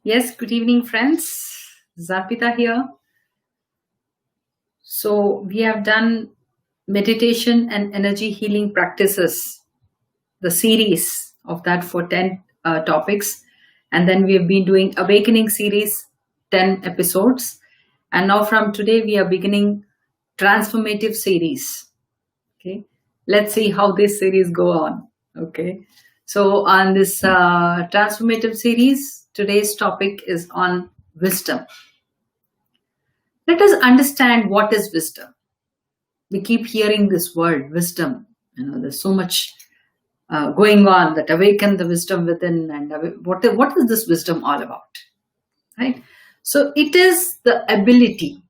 Yes, good evening, friends. Zarpita here. So, we have done meditation and energy healing practices, the series of that for 10 topics. And then we have been doing awakening series, 10 episodes. And now from today, we are beginning transformative series. Okay. Let's see how this series go on. Okay. So on this transformative series, today's topic is on wisdom. Let us understand what is wisdom. We keep hearing this word, wisdom. There's so much going on that awaken the wisdom within. And what is this wisdom all about? Right? So it is the ability.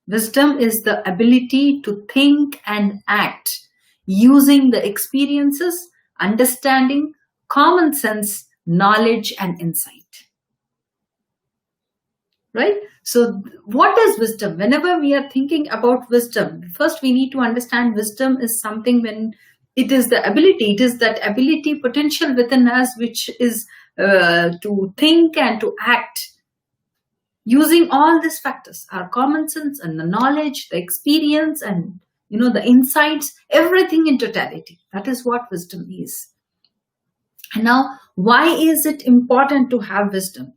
Wisdom is the ability to think and act using the experiences, understanding, common sense, knowledge, and insight. Right? So what is wisdom? Whenever we are thinking about wisdom, first we need to understand wisdom is something when it is the ability, it is that ability potential within us, which is to think and to act using all these factors, our common sense and the knowledge, the experience and the insights, everything in totality. That is what wisdom is. And now, why is it important to have wisdom?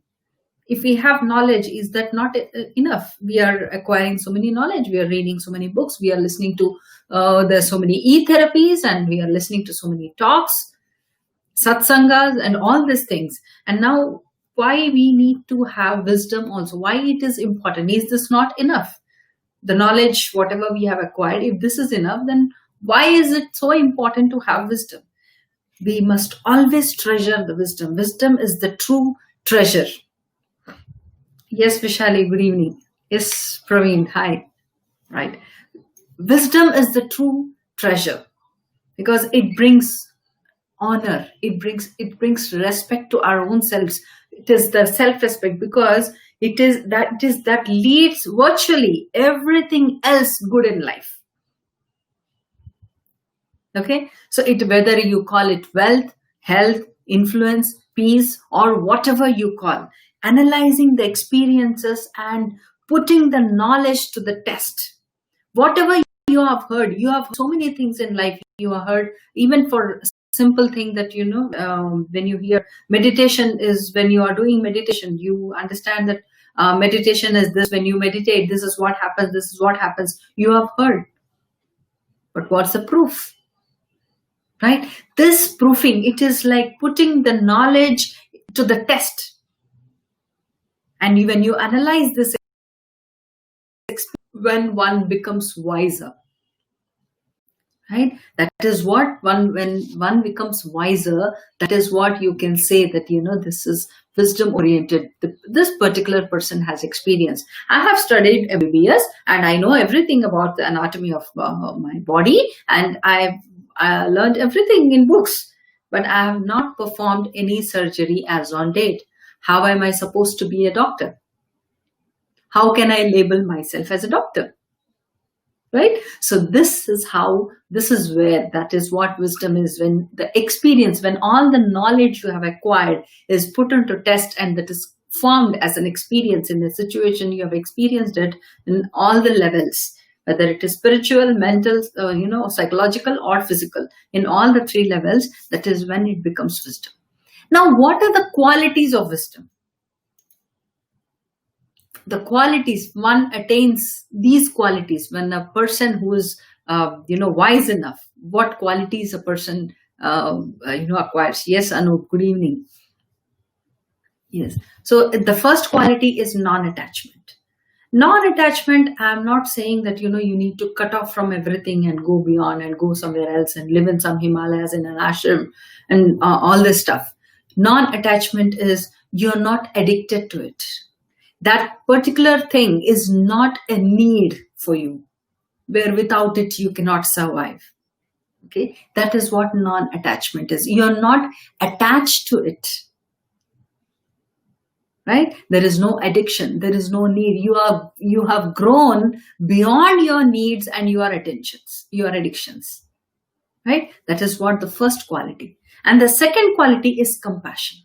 If we have knowledge, is that not enough? We are acquiring so many knowledge, we are reading so many books, we are listening to, there's so many e-therapies and we are listening to so many talks, satsangas and all these things. And now why we need to have wisdom also, why it is important? Is this not enough? The knowledge, whatever we have acquired, if this is enough, then why is it so important to have wisdom? We must always treasure the wisdom. Wisdom is the true treasure. Yes, Vishali, good evening. Yes, Praveen, hi. Right. Wisdom is the true treasure because it brings honor. It brings respect to our own selves. It is the self-respect because it is that leads virtually everything else good in life. Okay. So whether you call it wealth, health, influence, peace, or whatever you call, analyzing the experiences and putting the knowledge to the test. Whatever you have heard, you have so many things in life you have heard, even for a simple thing that, when you hear meditation is when you are doing meditation, you understand that meditation is this, when you meditate, this is what happens, this is what happens. You have heard. But what's the proof? Right? This proofing, it is like putting the knowledge to the test. And when you analyze this, when one becomes wiser, right? That is what when one becomes wiser, that is what you can say that, this is wisdom oriented. This particular person has experience. I have studied MBBS and I know everything about the anatomy of my body and I learned everything in books, but I have not performed any surgery as on date. How am I supposed to be a doctor? How can I label myself as a doctor? Right? So this is where, that is what wisdom is, when the experience, when all the knowledge you have acquired is put into test and that is formed as an experience in a situation, you have experienced it in all the levels, whether it is spiritual, mental, psychological or physical, in all the three levels, that is when it becomes wisdom. Now, what are the qualities of wisdom? The qualities, one attains these qualities when a person who is, wise enough, what qualities a person, acquires. Yes, Anup, good evening. Yes. So the first quality is non-attachment. Non-attachment, I'm not saying that, you need to cut off from everything and go beyond and go somewhere else and live in some Himalayas in an ashram and all this stuff. Non-attachment is you're not addicted to it. That particular thing is not a need for you, where without it you cannot survive. Okay, that is what non-attachment is. You're not attached to it. Right? There is no addiction. There is no need. You have grown beyond your needs and your addictions. Right? That is what the first quality. And the second quality is compassion.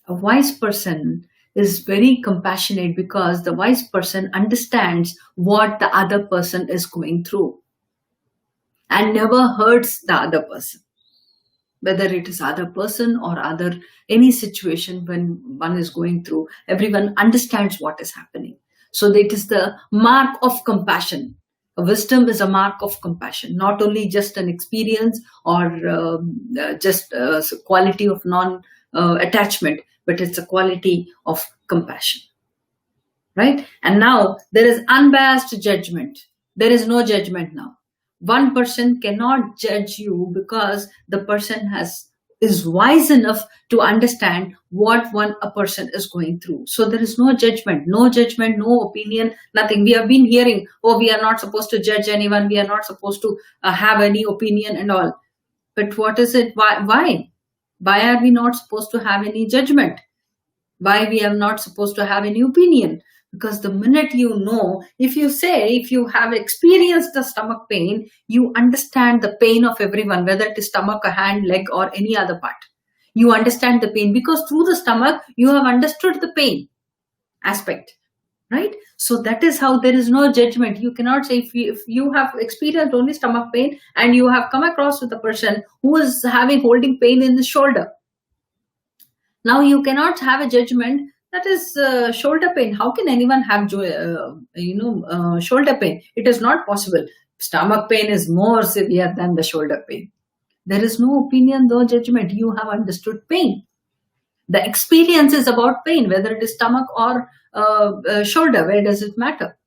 A wise person is very compassionate because the wise person understands what the other person is going through and never hurts the other person. Whether it is other person or any situation when one is going through, everyone understands what is happening. So that is the mark of compassion. Wisdom is a mark of compassion, not only just an experience or just a quality of non-attachment, but it's a quality of compassion. Right? And now there is unbiased judgment. There is no judgment now. One person cannot judge you because the person is wise enough to understand what a person is going through. So there is no judgment, no opinion, nothing. We have been hearing, oh, we are not supposed to judge anyone. We are not supposed to have any opinion and all. But what is it? Why? Why are we not supposed to have any judgment? Why we are not supposed to have any opinion? Because the minute you know, if you have experienced the stomach pain, you understand the pain of everyone, whether it is stomach, a hand, leg, or any other part. You understand the pain because through the stomach, you have understood the pain aspect, right? So that is how there is no judgment. You cannot say if you have experienced only stomach pain and you have come across with a person who is holding pain in the shoulder. Now you cannot have a judgment. That is shoulder pain. How can anyone have shoulder pain? It is not possible. Stomach pain is more severe than the shoulder pain. There is no opinion, no judgment. You have understood pain. The experience is about pain, whether it is stomach or shoulder. Where does it matter?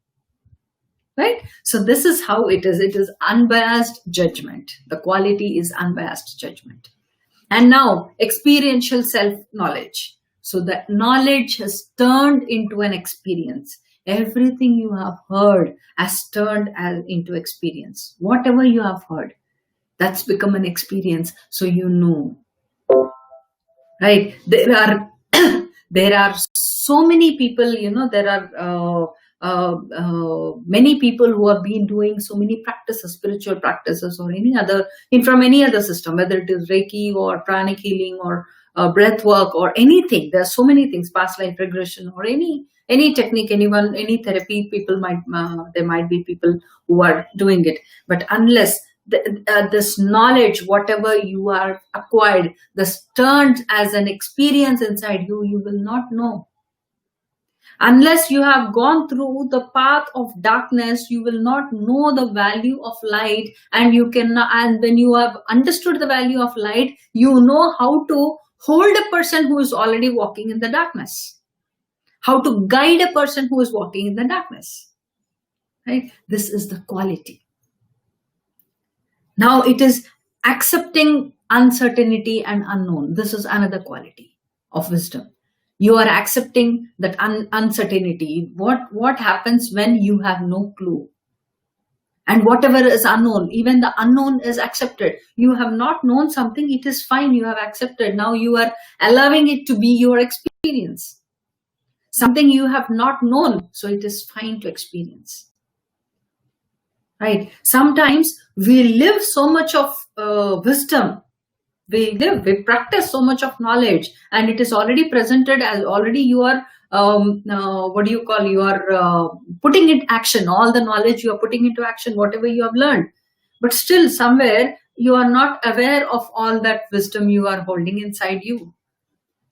Right? So this is how it is. It is unbiased judgment. The quality is unbiased judgment. And now experiential self-knowledge. So that knowledge has turned into an experience. Everything you have heard has turned into experience. Whatever you have heard, that's become an experience. So you know, right? There are so many people. There are many people who have been doing so many practices, spiritual practices, or from any other system, whether it is Reiki or pranic healing or breath work or anything. There are so many things, past life regression or any technique, any therapy. There might be people who are doing it, but unless this knowledge, whatever you are acquired, this turned as an experience inside you, you will not know. Unless you have gone through the path of darkness, you will not know the value of light. And when you have understood the value of light, you know how to hold a person who is already walking in the darkness, how to guide a person who is walking in the darkness. Right? This is the quality. Now it is accepting uncertainty and unknown. This is another quality of wisdom. You are accepting that uncertainty. What happens when you have no clue? And whatever is unknown, even the unknown is accepted. You have not known something, it is fine. You have accepted. Now you are allowing it to be your experience. Something you have not known, so it is fine to experience. Right? Sometimes we live so much of wisdom. We practice so much of knowledge, and it is already presented as already you are, you are putting into action. All the knowledge you are putting into action, whatever you have learned. But still somewhere you are not aware of all that wisdom you are holding inside you.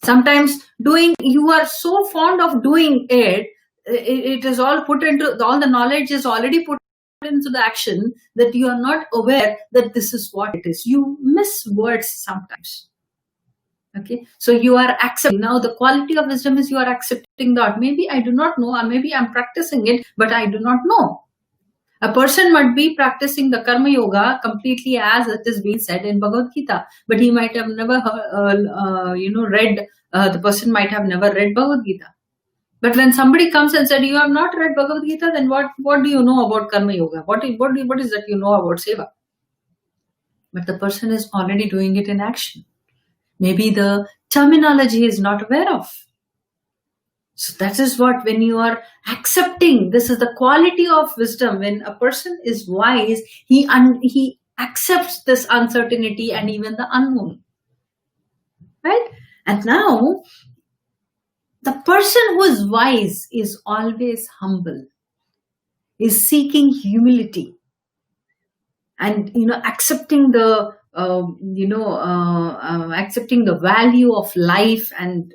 Sometimes you are so fond of doing it, it is all put into, all the knowledge is already put into the action that you are not aware that this is what it is. You miss words sometimes. Okay, so you are accepting. Now the quality of wisdom is you are accepting that maybe I do not know, or maybe I'm practicing it, but I do not know. A person might be practicing the karma yoga completely as it is being said in Bhagavad Gita, but he might have never read. The person might have never read Bhagavad Gita. But when somebody comes and said, you have not read Bhagavad Gita, then what do you know about Karma Yoga? What is that you know about Seva? But the person is already doing it in action. Maybe the terminology is not aware of. So that is what, when you are accepting, this is the quality of wisdom. When a person is wise, he accepts this uncertainty and even the unknown, right? And now the person who is wise is always humble, is seeking humility, and accepting the accepting the value of life, and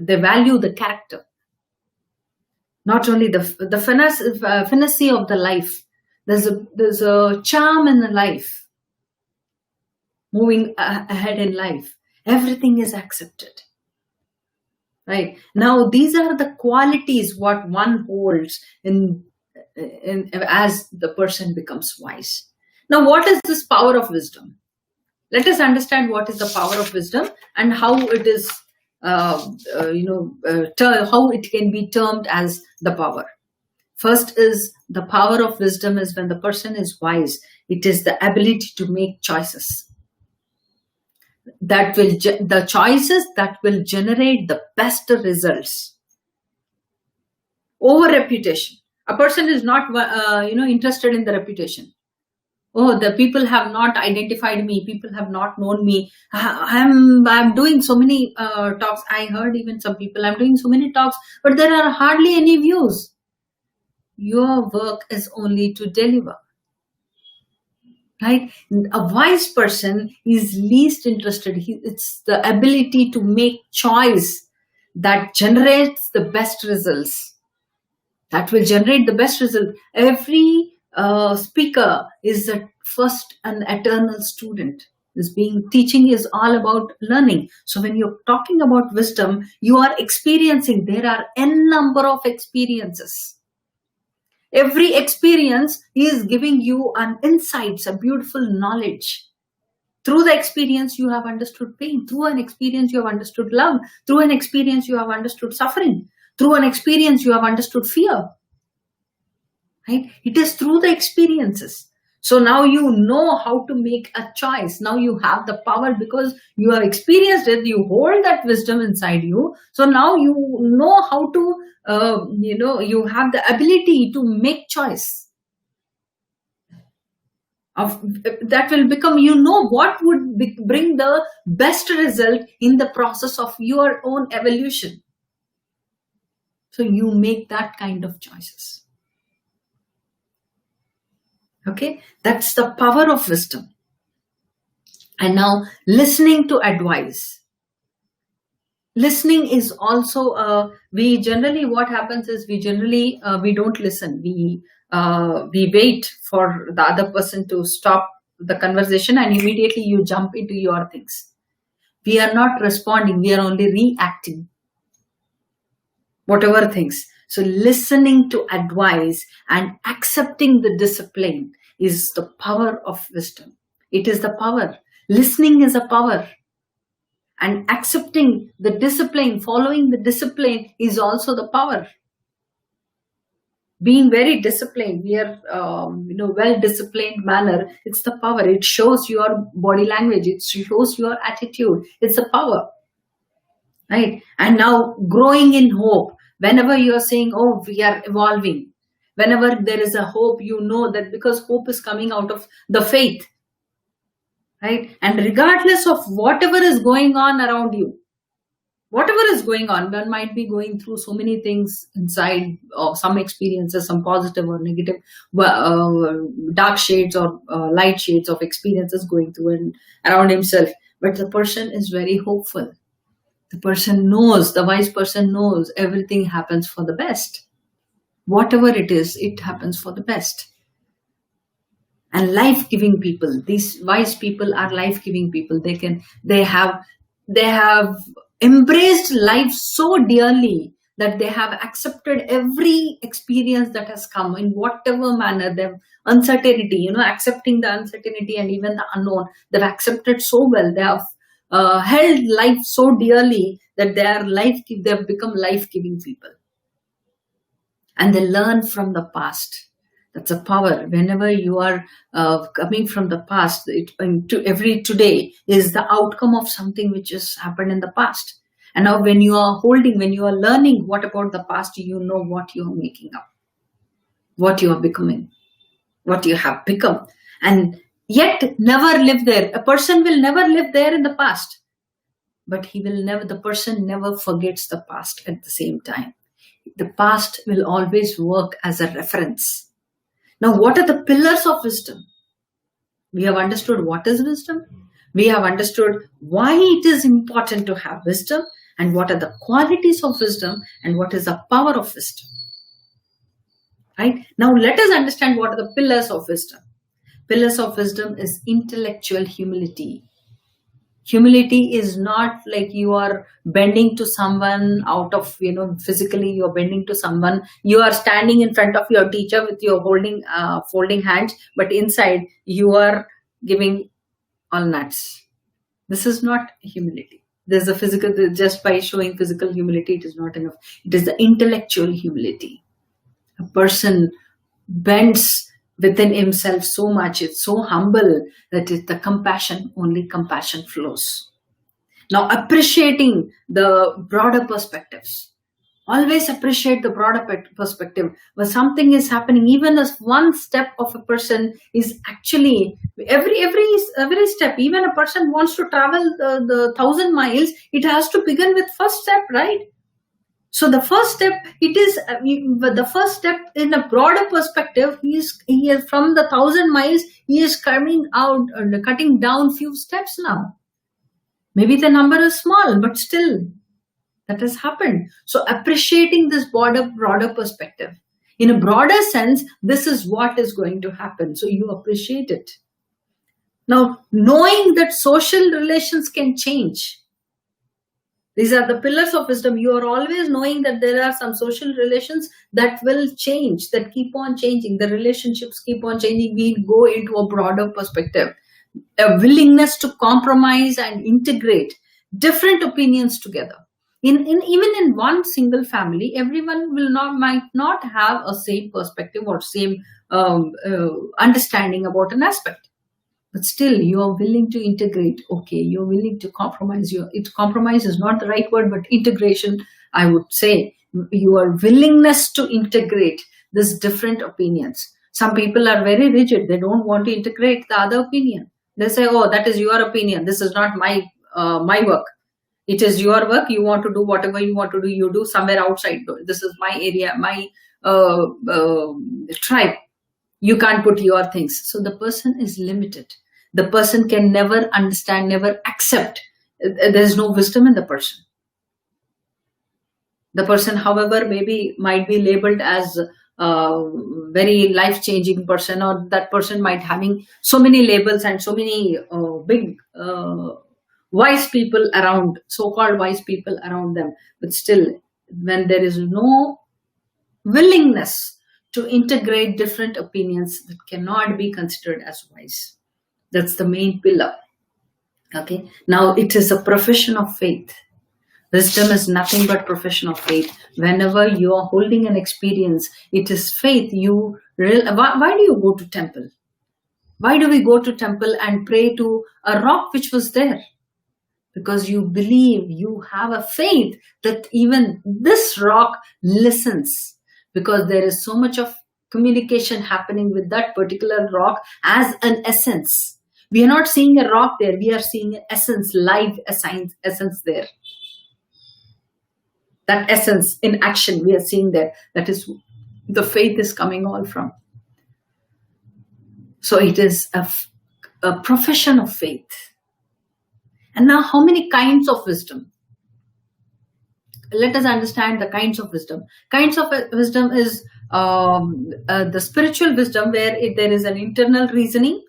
they value the character, not only the finesse of the life. There's a charm in the life, moving ahead in life. Everything is accepted. Right now, these are the qualities what one holds as the person becomes wise. Now, what is this power of wisdom? Let us understand what is the power of wisdom and how it is, how it can be termed as the power. First is the power of wisdom is when the person is wise. It is the ability to make choices. The choices that will generate the best results over reputation. A person is not interested in the reputation. Oh, the people have not identified me, people have not known me. I'm doing so many talks. I heard even some people, I'm doing so many talks, but there are hardly any views. Your work is only to deliver. Right? A wise person is least interested. It's the ability to make choice that generates the best results. That will generate the best result. Every speaker is first an eternal student. Teaching is all about learning. So when you're talking about wisdom, you are experiencing. There are n number of experiences. Every experience is giving you an insights, a beautiful knowledge. Through the experience, you have understood pain. Through an experience, you have understood love. Through an experience, you have understood suffering. Through an experience, you have understood fear. Right? It is through the experiences. So now you know how to make a choice. Now you have the power because you have experienced it. You hold that wisdom inside you. So now you know how to, you have the ability to make choice. That will become, what would bring the best result in the process of your own evolution. So you make that kind of choices. Okay, that's the power of wisdom. And now listening to advice. Listening is also, what happens is we don't listen. We wait for the other person to stop the conversation and immediately you jump into your things. We are not responding. We are only reacting. Whatever things. So listening to advice and accepting the discipline is the power of wisdom. It is the power. Listening is a power. And accepting the discipline, following the discipline is also the power. Being very disciplined, we are, well-disciplined manner, it's the power. It shows your body language. It shows your attitude. It's the power. Right? And now growing in hope. Whenever you are saying, oh, we are evolving, whenever there is a hope, you know that because hope is coming out of the faith, right? And regardless of whatever is going on around you, whatever is going on, one might be going through so many things inside, or some experiences, some positive or negative, dark shades or light shades of experiences going through and around himself. But the person is very hopeful. The person knows, the wise person knows everything happens for the best. Whatever it is, it happens for the best. And life-giving people, these wise people are life-giving people. They have embraced life so dearly that they have accepted every experience that has come in whatever manner. They've uncertainty, accepting the uncertainty and even the unknown. They've accepted so well. They have held life so dearly that they've become life-giving people. And they learn from the past. That's a power. Whenever you are coming from the past, every today is the outcome of something which has happened in the past. And now when you are learning what about the past, you know what you are making up, what you are becoming, what you have become. and yet never live there. A person will never live there in the past, but the person never forgets the past at the same time. The past will always work as a reference. Now, what are the pillars of wisdom? We have understood what is wisdom. We have understood why it is important to have wisdom, and what are the qualities of wisdom, and what is the power of wisdom. Right? Now, let us understand what are the pillars of wisdom. Pillars of wisdom is intellectual humility. Humility is not like you are bending to someone out of, physically you are bending to someone. You are standing in front of your teacher with your folding hands, but inside you are giving all nuts. This is not humility. There's a physical, just by showing physical humility, it is not enough. It is the intellectual humility. A person bends within himself so much, it's so humble that the compassion, only compassion flows. Now, appreciating the broader perspectives. Always appreciate the broader perspective. When something is happening, even as one step of a person is actually, every step, even a person wants to travel the 1,000 miles, it has to begin with first step, right? So the first step, the first step in a broader perspective, he is from the 1,000 miles, he is coming out, cutting down few steps now. Maybe the number is small, but still that has happened. So appreciating this broader perspective. In a broader sense, this is what is going to happen. So you appreciate it. Now, knowing that social relations can change. These are the pillars of wisdom. You are always knowing that there are some social relations that will change, that keep on changing. The relationships keep on changing. We go into a broader perspective. A willingness to compromise and integrate different opinions together. Even in one single family, everyone might not have a same perspective or same understanding about an aspect. But still, you are willing to integrate. Okay, you're willing to compromise. Compromise is not the right word, but integration, I would say. Your willingness to integrate these different opinions. Some people are very rigid. They don't want to integrate the other opinion. They say, oh, that is your opinion. This is not my work. It is your work. You want to do whatever you want to do. You do somewhere outside. This is my area, my tribe. You can't put your things. So the person is limited. The person can never understand, never accept. There's no wisdom in the person. The person, however, might be labeled as a very life-changing person, or that person might having so many labels and so many big wise people around, so-called wise people around them. But still, when there is no willingness to integrate different opinions, that cannot be considered as wise. That's the main pillar. Okay. Now it is a profession of faith. Wisdom is nothing but profession of faith. Whenever you are holding an experience, it is faith. Why do you go to temple? Why do we go to temple and pray to a rock which was there? Because you believe, you have a faith that even this rock listens, because there is so much of communication happening with that particular rock as an essence. We are not seeing a rock there. We are seeing an essence, live essence there. That essence in action we are seeing there. That is the faith is coming all from. So it is a profession of faith. And now, how many kinds of wisdom? Let us understand the kinds of wisdom. Kinds of wisdom is the spiritual wisdom, where there is an internal reasoning.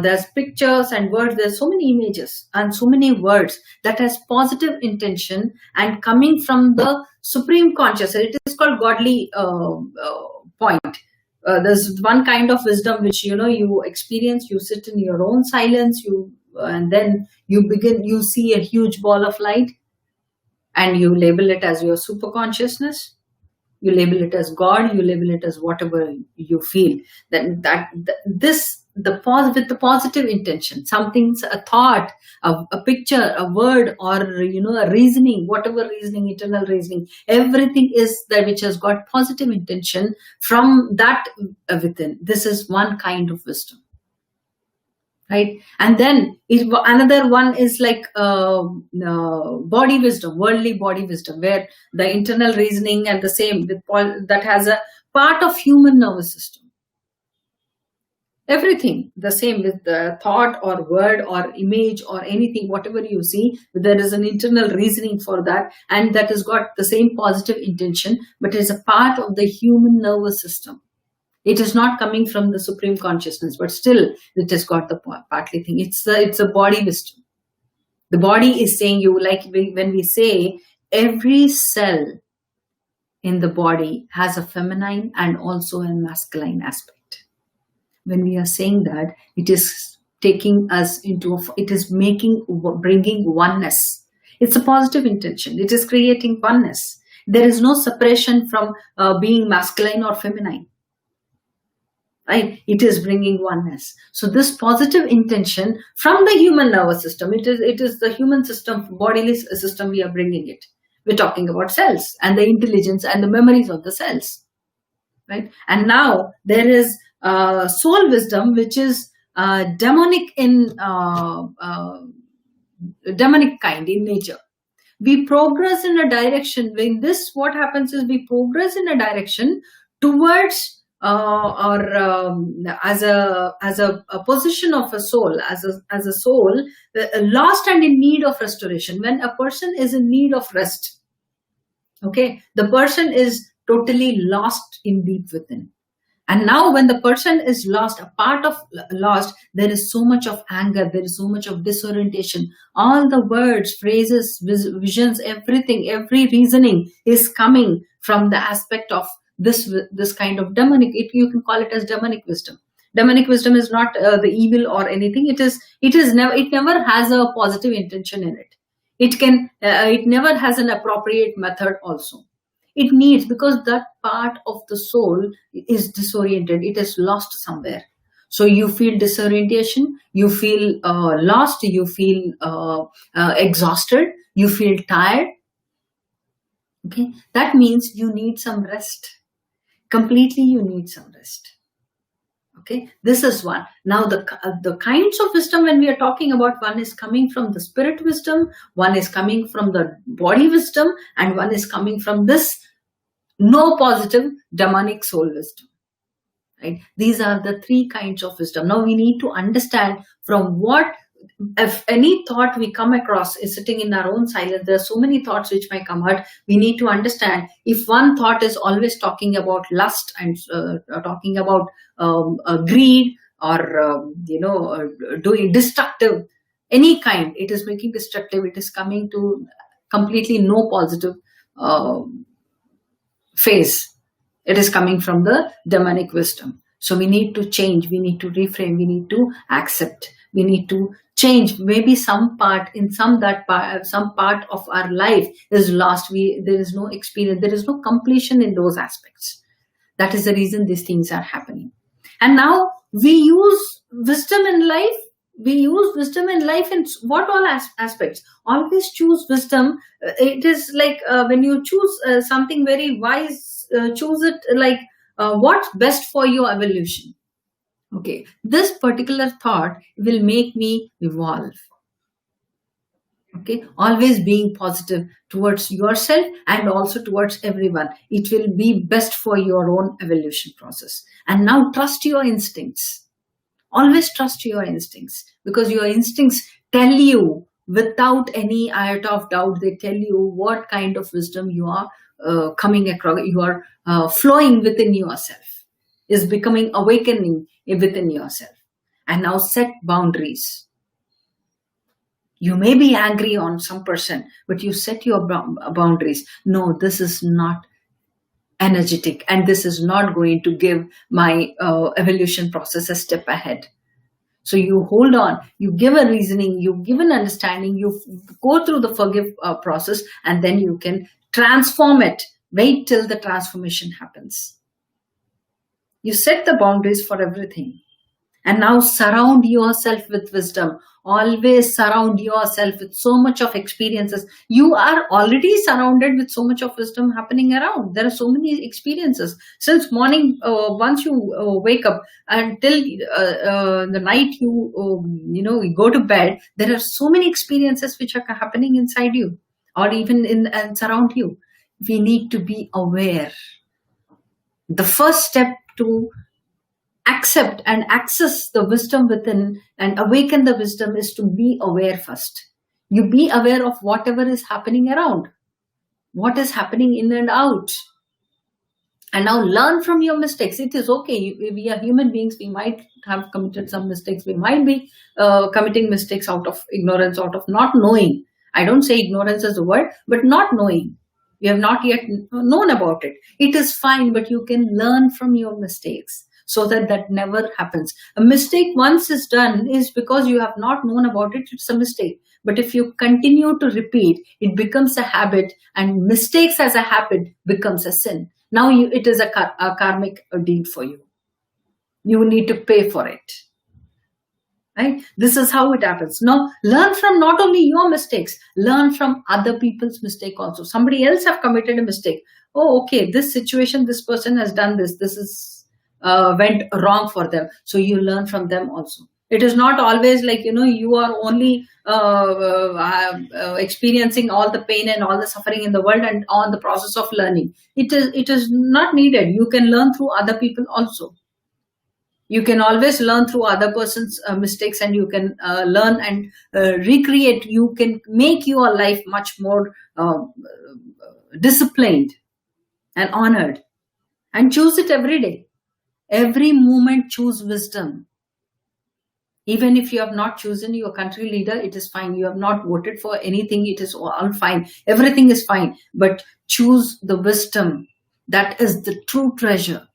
There's pictures and words. There's so many images and so many words that has positive intention and coming from the supreme consciousness. It is called godly point. There's one kind of wisdom which you experience. You sit in your own silence. And then you see a huge ball of light, and you label it as your super consciousness. You label it as God. You label it as whatever you feel. With the positive intention, something's a thought, a picture, a word, or a reasoning, whatever reasoning, internal reasoning, everything is that which has got positive intention from that within. This is one kind of wisdom. right? And then another one is like body wisdom, worldly body wisdom, where the internal reasoning and the same with that has a part of human nervous system. Everything the same with the thought or word or image or anything, whatever you see, there is an internal reasoning for that, and that has got the same positive intention, but is a part of the human nervous system. It is not coming from the supreme consciousness, but still it has got the partly thing. It's a body wisdom. The body is saying you, like when we say every cell in the body has a feminine and also a masculine aspect. When we are saying that, it is taking us into, it is bringing oneness. It's a positive intention. It is creating oneness. There is no separation from being masculine or feminine. Right? It is bringing oneness. So this positive intention from the human nervous system, it is the human system, bodily system, we are bringing it. We're talking about cells and the intelligence and the memories of the cells. Right? And now there is soul wisdom, which is demonic in demonic kind in nature. We progress in a direction. In this, what happens is we progress in a direction towards as a position of a soul, as a soul lost and in need of restoration. When a person is in need of rest, okay, the person is totally lost in deep within. And now when the person is lost, a part of lost, there is so much of anger, there is so much of disorientation. All the words, phrases, visions, everything, every reasoning is coming from the aspect of this kind of demonic. You can call it as demonic wisdom. Demonic wisdom is not the evil or anything. It never has a positive intention in it. It never has an appropriate method also. It needs, because that part of the soul is disoriented. It is lost somewhere. So you feel disorientation, you feel lost, you feel exhausted, you feel tired. Okay, that means you need some rest. Completely, you need some rest. Okay, this is one. Now the kinds of wisdom when we are talking about, one is coming from the spirit wisdom, one is coming from the body wisdom, and one is coming from this no positive demonic soul wisdom. Right? These are the three kinds of wisdom. Now we need to understand from what, if any thought we come across is sitting in our own silence, there are so many thoughts which might come out. We need to understand if one thought is always talking about lust and talking about greed or doing destructive, any kind, it is making destructive, it is coming to completely no positive phase. It is coming from the demonic wisdom. So we need to change, we need to reframe, we need to accept, we need to change. Maybe some part of our life is lost. There is no experience, there is no completion in those aspects. That is the reason these things are happening. And now we use wisdom in life. We use wisdom in life in what all aspects. Always choose wisdom. It is like when you choose something very wise, choose it like what's best for your evolution. Okay, this particular thought will make me evolve. Okay, always being positive towards yourself and also towards everyone. It will be best for your own evolution process. And now trust your instincts. Always trust your instincts, because your instincts tell you without any iota of doubt. They tell you what kind of wisdom you are coming across, you are flowing within yourself, is becoming awakening within yourself. And now set boundaries. You may be angry on some person, but you set your boundaries. No, this is not energetic, and this is not going to give my evolution process a step ahead. So you hold on, you give a reasoning, you give an understanding, you go through the forgive process, and then you can transform it. Wait till the transformation happens. You set the boundaries for everything. And now surround yourself with wisdom. Always surround yourself with so much of experiences. You are already surrounded with so much of wisdom happening around. There are so many experiences. Since morning, once you wake up until the night you go to bed, there are so many experiences which are happening inside you or even in and surround you. We need to be aware. The first step to accept and access the wisdom within and awaken the wisdom is to be aware first. You be aware of whatever is happening around, what is happening in and out. And now learn from your mistakes. It is okay. We are human beings. We might have committed some mistakes. We might be committing mistakes out of ignorance, out of not knowing. I don't say ignorance is a word, but not knowing. We have not yet known about it. It is fine, but you can learn from your mistakes so that that never happens. A mistake once is done is because you have not known about it. It's a mistake. But if you continue to repeat, it becomes a habit, and mistakes as a habit becomes a sin. Now it is a karmic deed for you. You need to pay for it. Right? This is how it happens. Now, learn from not only your mistakes, learn from other people's mistake also. Somebody else have committed a mistake. Oh, okay, this situation, this person has done this. This is went wrong for them. So you learn from them also. It is not always like, you are only experiencing all the pain and all the suffering in the world and on the process of learning. It is not needed. You can learn through other people also. You can always learn through other person's mistakes, and you can learn and recreate. You can make your life much more disciplined and honored, and choose it every day. Every moment choose wisdom. Even if you have not chosen your country leader, it is fine. You have not voted for anything, it is all fine. Everything is fine. But choose the wisdom. That is the true treasure.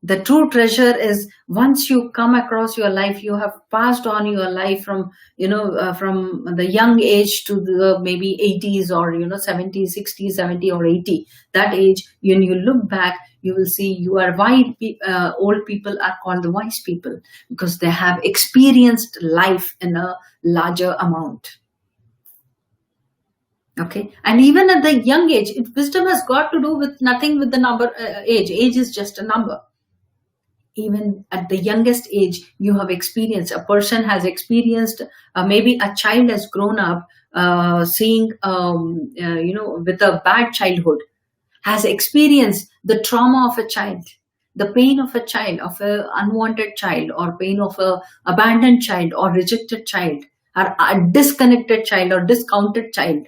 The true treasure is once you come across your life, you have passed on your life from the young age to the maybe 80s or 70, 60, 70 or 80. That age, when you look back, you will see you are why old people are called the wise people, because they have experienced life in a larger amount. Okay, and even at the young age, wisdom has got to do with nothing with the number age. Age is just a number. Even at the youngest age, you have experienced, a person has experienced, maybe a child has grown up seeing, with a bad childhood, has experienced the trauma of a child, the pain of a child, of an unwanted child, or pain of a abandoned child, or rejected child, or a disconnected child, or discounted child.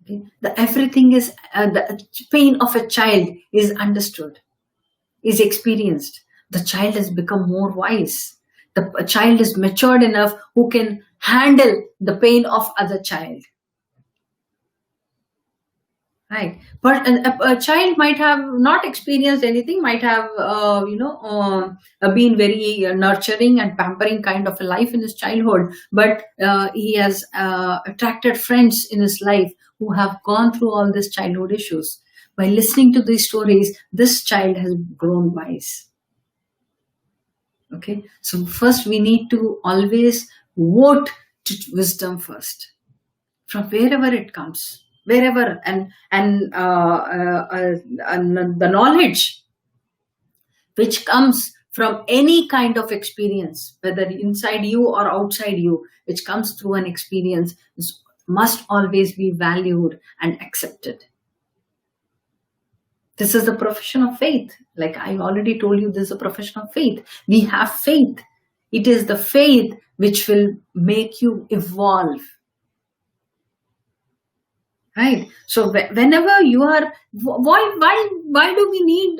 Okay? Everything is, the pain of a child is understood, is experienced. The child has become more wise. The child is matured enough who can handle the pain of other child. Right. But a child might have not experienced anything, might have, been very nurturing and pampering kind of a life in his childhood. But he has attracted friends in his life who have gone through all these childhood issues. By listening to these stories, this child has grown wise. Okay, so first we need to always vote to wisdom first, from wherever it comes, wherever, and the knowledge which comes from any kind of experience, whether inside you or outside you, which comes through an experience, must always be valued and accepted. This is the profession of faith. Like I already told you, this is a profession of faith. We have faith. It is the faith which will make you evolve. Right? So whenever you are, why do we need,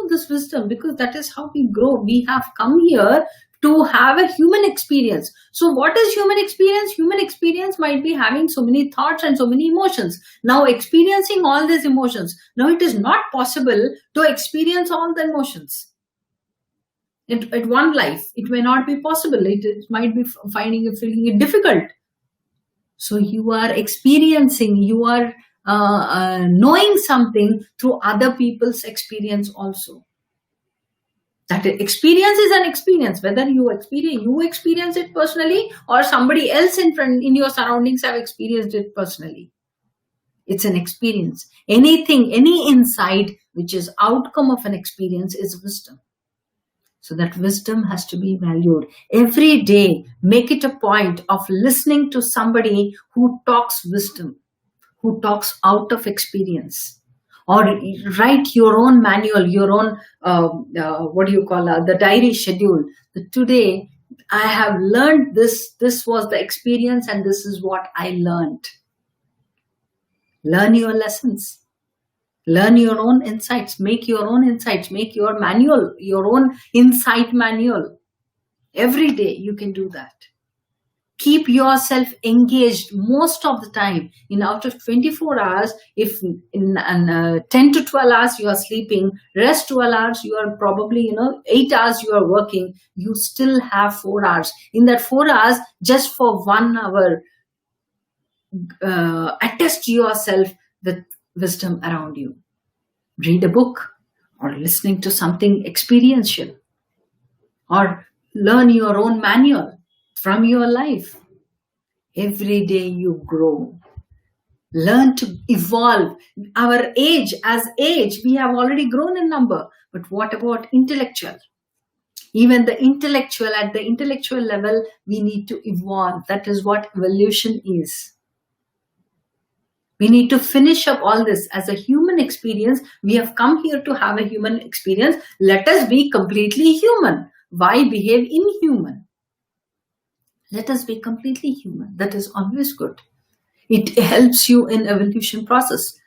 this wisdom? Because that is how we grow. We have come here to have a human experience. So what is human experience? Human experience might be having so many thoughts and so many emotions. Now experiencing all these emotions. Now it is not possible to experience all the emotions. At one life, it may not be possible. It might be feeling it difficult. So you are experiencing, you are knowing something through other people's experience also. That experience is an experience, whether you experience it personally or somebody else in your surroundings have experienced it personally. It's an experience. Anything, any insight which is outcome of an experience is wisdom. So that wisdom has to be valued. Every day, make it a point of listening to somebody who talks wisdom, who talks out of experience. Or write your own manual, your own, the diary schedule. Today, I have learned this. This was the experience and this is what I learned. Learn your lessons. Learn your own insights. Make your own insights. Make your manual, your own insight manual. Every day you can do that. Keep yourself engaged most of the time. In out of 24 hours, if in 10 to 12 hours you are sleeping, rest 12 hours, you are probably, 8 hours you are working, you still have 4 hours. In that 4 hours, just for 1 hour, attest yourself with wisdom around you. Read a book or listening to something experiential or learn your own manual from your life. Every day you grow. Learn to evolve. Our age, we have already grown in number. But what about intellectual? Even at the intellectual level, we need to evolve. That is what evolution is. We need to finish up all this as a human experience. We have come here to have a human experience. Let us be completely human. Why behave inhuman? Let us be completely human. That is always good. It helps you in evolution process.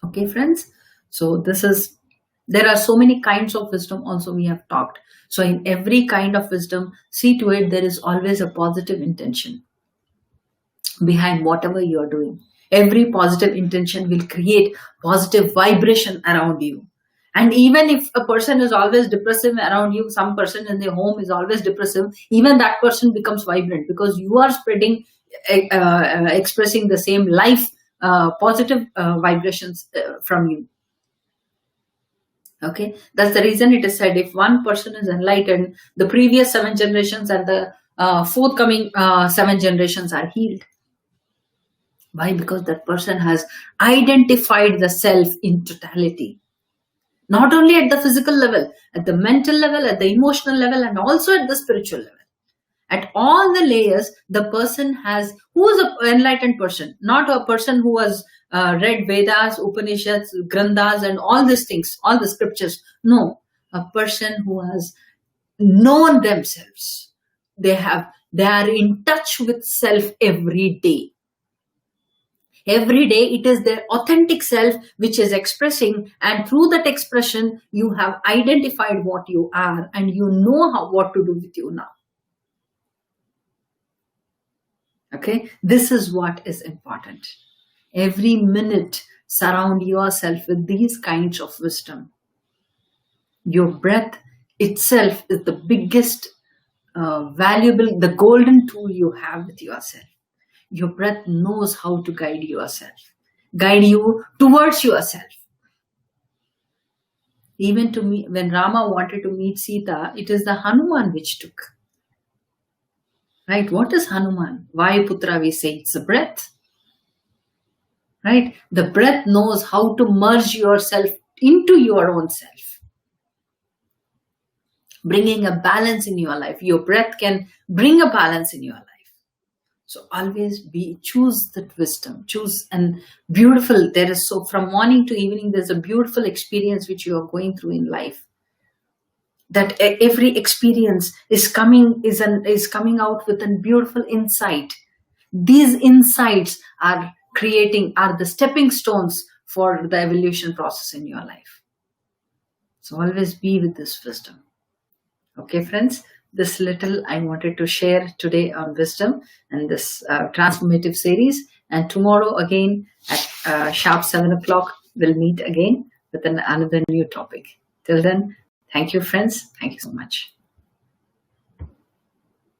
Okay, friends. So there are so many kinds of wisdom also we have talked. So in every kind of wisdom, see to it there is always a positive intention behind whatever you are doing. Every positive intention will create positive vibration around you. And even if a person is always depressive around you, some person in their home is always depressive, even that person becomes vibrant because you are spreading, expressing the same life, positive vibrations from you. Okay, that's the reason it is said if one person is enlightened, the previous 7 generations and the forthcoming 7 generations are healed. Why? Because that person has identified the self in totality. Not only at the physical level, at the mental level, at the emotional level, and also at the spiritual level. At all the layers, the person who is an enlightened person, not a person who has read Vedas, Upanishads, Granthas, and all these things, all the scriptures. No, a person who has known themselves. They are in touch with self every day. Every day it is their authentic self which is expressing, and through that expression you have identified what you are and you know what to do with you now. Okay, this is what is important. Every minute surround yourself with these kinds of wisdom. Your breath itself is the biggest valuable, the golden tool you have with yourself. Your breath knows how to guide you towards yourself. Even to me, when Rama wanted to meet Sita, it is the Hanuman which took. Right? What is Hanuman? Vayuputra, we say it's the breath. Right? The breath knows how to merge yourself into your own self. Bringing a balance in your life. Your breath can bring a balance in your life. So always choose that wisdom, choose and beautiful. From morning to evening, there's a beautiful experience which you are going through in life. That every experience is coming out with a beautiful insight. These insights are the stepping stones for the evolution process in your life. So always be with this wisdom. Okay, friends. This little I wanted to share today on wisdom and this transformative series. And tomorrow again at sharp 7 o'clock, we'll meet again with another new topic. Till then, thank you, friends. Thank you so much.